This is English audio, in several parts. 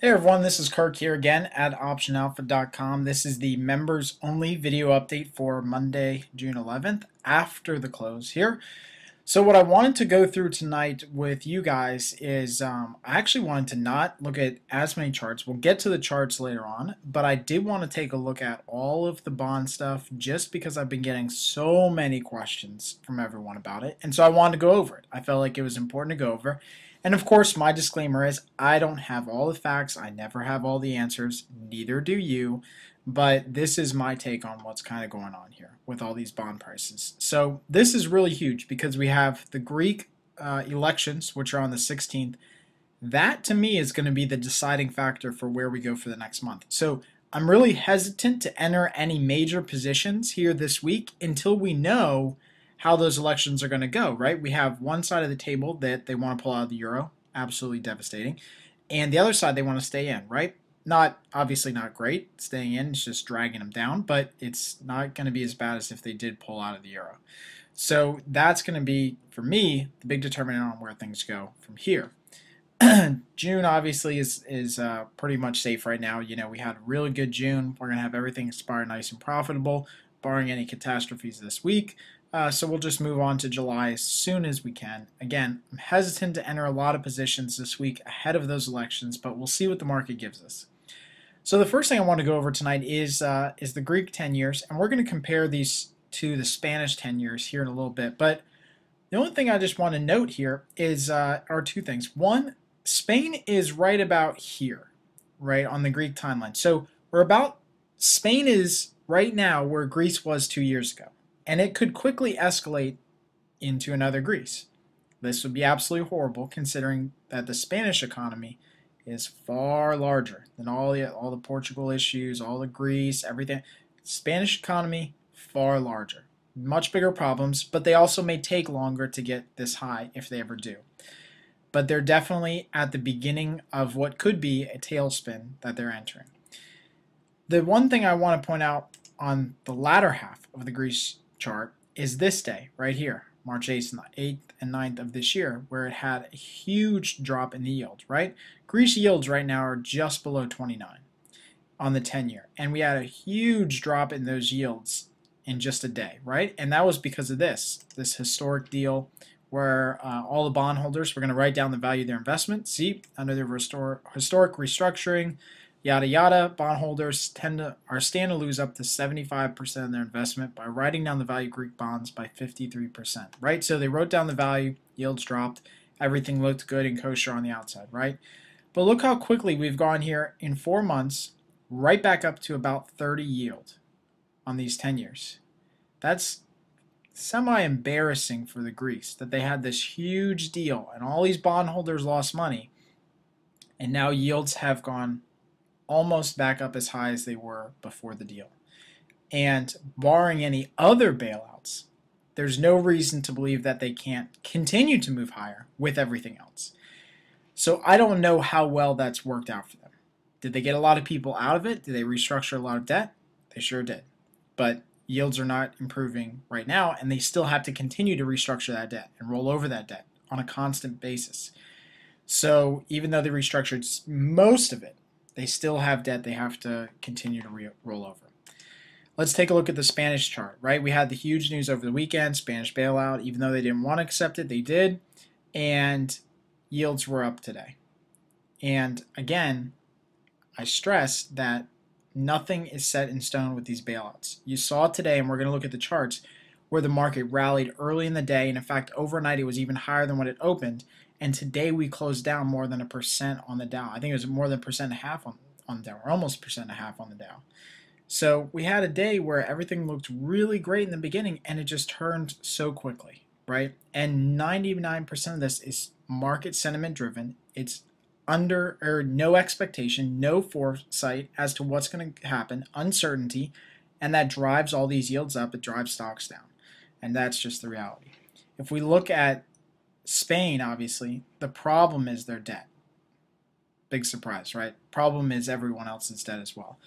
Hey everyone, this is Kirk here again at OptionAlpha.com. This is the members only video update for Monday, June 11th after the close here. So what I wanted to go through tonight with you guys is I actually wanted to not look at as many charts. We'll get to the charts later on, but I did want to take a look at all of the bond stuff just because I've been getting so many questions from everyone about it. And so I wanted to go over it. I felt like it was important to go over. And of course, my disclaimer is I don't have all the facts. I never have all the answers. Neither do you. But this is my take on what's kind of going on here with all these bond prices. So this is really huge because we have the Greek elections, which are on the 16th. That to me is going to be the deciding factor for where we go for the next month. So I'm really hesitant to enter any major positions here this week until we know how those elections are going to go, right? We have one side of the table that they want to pull out of the euro, absolutely devastating, and the other side they want to stay in, right? Not obviously not great staying in, it's just dragging them down, but it's not going to be as bad as if they did pull out of the euro. So that's going to be, for me, the big determinant on where things go from here. June obviously is pretty much safe right now. You know, we had a really good June. We're going to have everything expire nice and profitable, barring any catastrophes this week. So we'll just move on to July as soon as we can. Again, I'm hesitant to enter a lot of positions this week ahead of those elections, but we'll see what the market gives us. So the first thing I want to go over tonight is the Greek 10 years, and we're going to compare these to the Spanish 10 years here in a little bit. But the only thing I just want to note here is are two things. One, Spain is right about here, right on the Greek timeline. So Spain is right now where Greece was 2 years ago. And it could quickly escalate into another Greece. This would be absolutely horrible considering that the Spanish economy is far larger than all the Portugal issues, all the Greece, everything. Spanish economy, far larger. Much bigger problems, but they also may take longer to get this high if they ever do. But they're definitely at the beginning of what could be a tailspin that they're entering. The one thing I want to point out on the latter half of the Greece chart is this day right here, March 8th and 9th of this year, where it had a huge drop in the yield, right? Greece yields right now are just below 29 on the 10-year, and we had a huge drop in those yields in just a day, right? And that was because of this historic deal where all the bondholders were going to write down the value of their investment. See, under the historic restructuring, yada yada, bondholders are stand to lose up to 75% of their investment by writing down the value of Greek bonds by 53%, right? So they wrote down the value, yields dropped, everything looked good and kosher on the outside, right? But look how quickly we've gone here in 4 months, right back up to about 30 yield on these 10 years. That's semi-embarrassing for the Greeks that they had this huge deal and all these bondholders lost money, and now yields have gone almost back up as high as they were before the deal. And barring any other bailouts, there's no reason to believe that they can't continue to move higher with everything else. So I don't know how well that's worked out for them. Did they get a lot of people out of it? Did they restructure a lot of debt? They sure did. But yields are not improving right now, and they still have to continue to restructure that debt and roll over that debt on a constant basis. So even though they restructured most of it, they still have debt they have to continue to roll over. Let's take a look at the Spanish chart, right? We had the huge news over the weekend, Spanish bailout. Even though they didn't want to accept it, they did. And yields were up today. And again, I stress that nothing is set in stone with these bailouts. You saw today, and we're going to look at the charts, where the market rallied early in the day. And in fact, overnight it was even higher than what it opened. And today we closed down more than 1% on the Dow. I think it was more than 1.5% on the Dow, or almost 1.5% on the Dow. So we had a day where everything looked really great in the beginning, and it just turned so quickly, right? And 99% of this is market sentiment driven. It's under or no expectation, no foresight as to what's going to happen, uncertainty, and that drives all these yields up. It drives stocks down, and that's just the reality. If we look at Spain, obviously, the problem is their debt. Big surprise, right? Problem is everyone else's debt as well.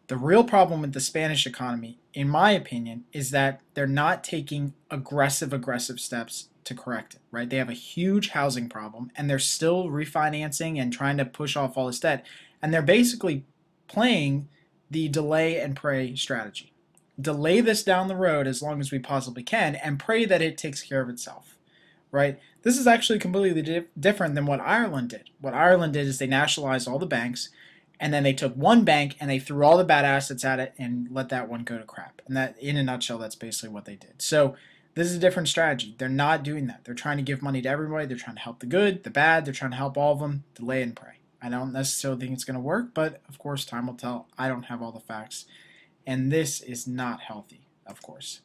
The real problem with the Spanish economy, in my opinion, is that they're not taking aggressive steps to correct it, right? They have a huge housing problem, and they're still refinancing and trying to push off all this debt, and they're basically playing the delay and pray strategy. Delay this down the road as long as we possibly can and pray that it takes care of itself, right? This is actually completely different than what Ireland did. What Ireland did is they nationalized all the banks, and then they took one bank and they threw all the bad assets at it and let that one go to crap. And that, in a nutshell, that's basically what they did. So this is a different strategy. They're not doing that. They're trying to give money to everybody. They're trying to help the good, the bad. They're trying to help all of them. Delay and pray. I don't necessarily think it's going to work, but of course, time will tell. I don't have all the facts. And this is not healthy, of course.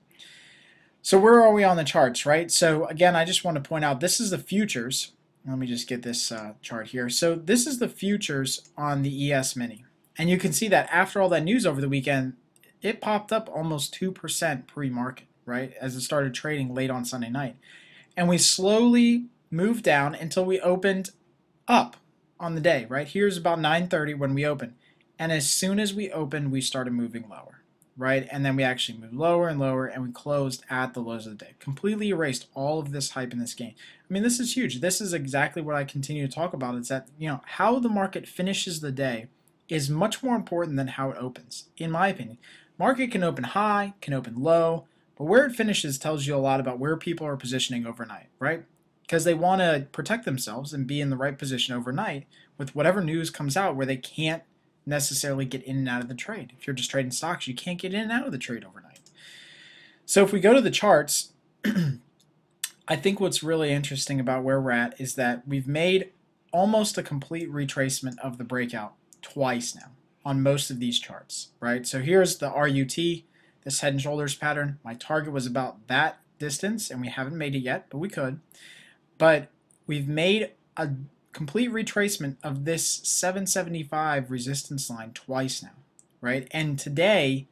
So where are we on the charts, right? So again, I just want to point out this is the futures. Let me just get this chart here. So this is the futures on the ES Mini. And you can see that after all that news over the weekend, it popped up almost 2% pre-market, right, as it started trading late on Sunday night. And we slowly moved down until we opened up on the day, right? Here's about 9:30 when we opened. And as soon as we opened, we started moving lower, right? And then we actually moved lower and lower, and we closed at the lows of the day. Completely erased all of this hype in this game. I mean, this is huge. This is exactly what I continue to talk about. Is that, you know, how the market finishes the day is much more important than how it opens, in my opinion. Market can open high, can open low, but where it finishes tells you a lot about where people are positioning overnight, right? Because they want to protect themselves and be in the right position overnight with whatever news comes out where they can't necessarily get in and out of the trade. If you're just trading stocks, you can't get in and out of the trade overnight. So if we go to the charts, I think what's really interesting about where we're at is that we've made almost a complete retracement of the breakout twice now on most of these charts, right? So here's the RUT, this head and shoulders pattern. My target was about that distance, and we haven't made it yet, but we could. But we've made a complete retracement of this 775 resistance line twice now, right? And today,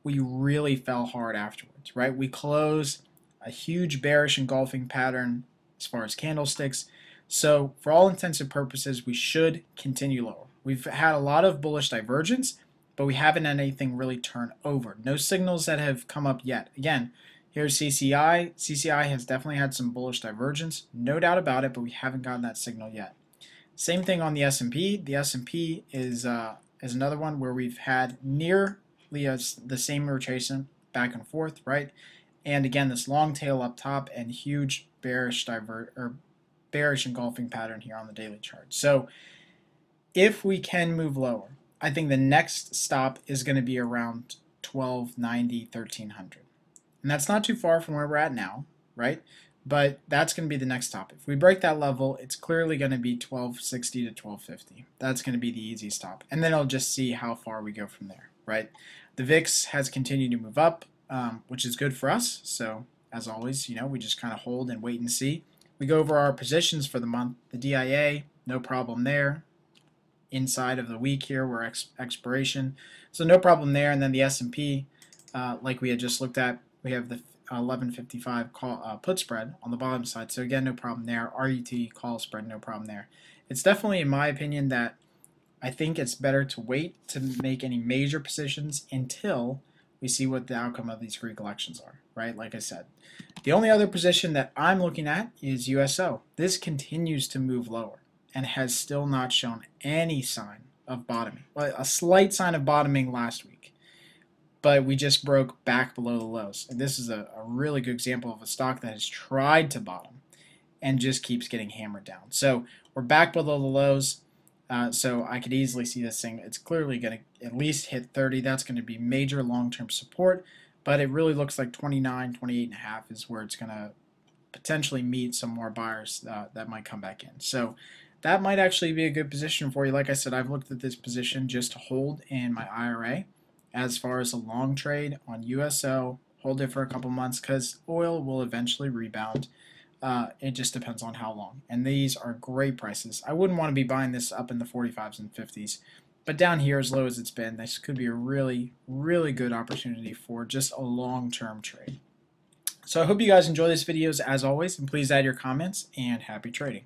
we really fell hard afterwards, right? We closed a huge bearish engulfing pattern as far as candlesticks. So for all intents and purposes, we should continue lower. We've had a lot of bullish divergence, but we haven't had anything really turn over. No signals that have come up yet. Again, here's CCI. CCI has definitely had some bullish divergence, no doubt about it, but we haven't gotten that signal yet. Same thing on the S&P. The S&P is another one where we've had nearly the same rotation back and forth, right? And again, this long tail up top and huge bearish engulfing pattern here on the daily chart. So if we can move lower, I think the next stop is going to be around 1290, 1300. And that's not too far from where we're at now, right? But that's going to be the next stop. If we break that level, it's clearly going to be 1260 to 1250. That's going to be the easy stop. And then I'll just see how far we go from there, right? The VIX has continued to move up, which is good for us. So as always, you know, we just kind of hold and wait and see. We go over our positions for the month. The DIA, no problem there. Inside of the week here, we're expiration. So no problem there. And then the S&P, like we had just looked at, we have the 1155 call, put spread on the bottom side. So again, no problem there. RUT call spread, no problem there. It's definitely, in my opinion, that I think it's better to wait to make any major positions until we see what the outcome of these Greek elections are, right? Like I said, the only other position that I'm looking at is USO. This continues to move lower and has still not shown any sign of bottoming. Well, a slight sign of bottoming last week, but we just broke back below the lows. And this is a really good example of a stock that has tried to bottom and just keeps getting hammered down. So we're back below the lows. So I could easily see this thing. It's clearly going to at least hit 30. That's going to be major long-term support. But it really looks like 29, 28.5 is where it's going to potentially meet some more buyers that might come back in. So that might actually be a good position for you. Like I said, I've looked at this position just to hold in my IRA. As far as a long trade on USO, hold it for a couple months because oil will eventually rebound. It just depends on how long. And these are great prices. I wouldn't want to be buying this up in the 45s and 50s. But down here, as low as it's been, this could be a really, really good opportunity for just a long-term trade. So I hope you guys enjoy these videos as always, and please add your comments, and happy trading.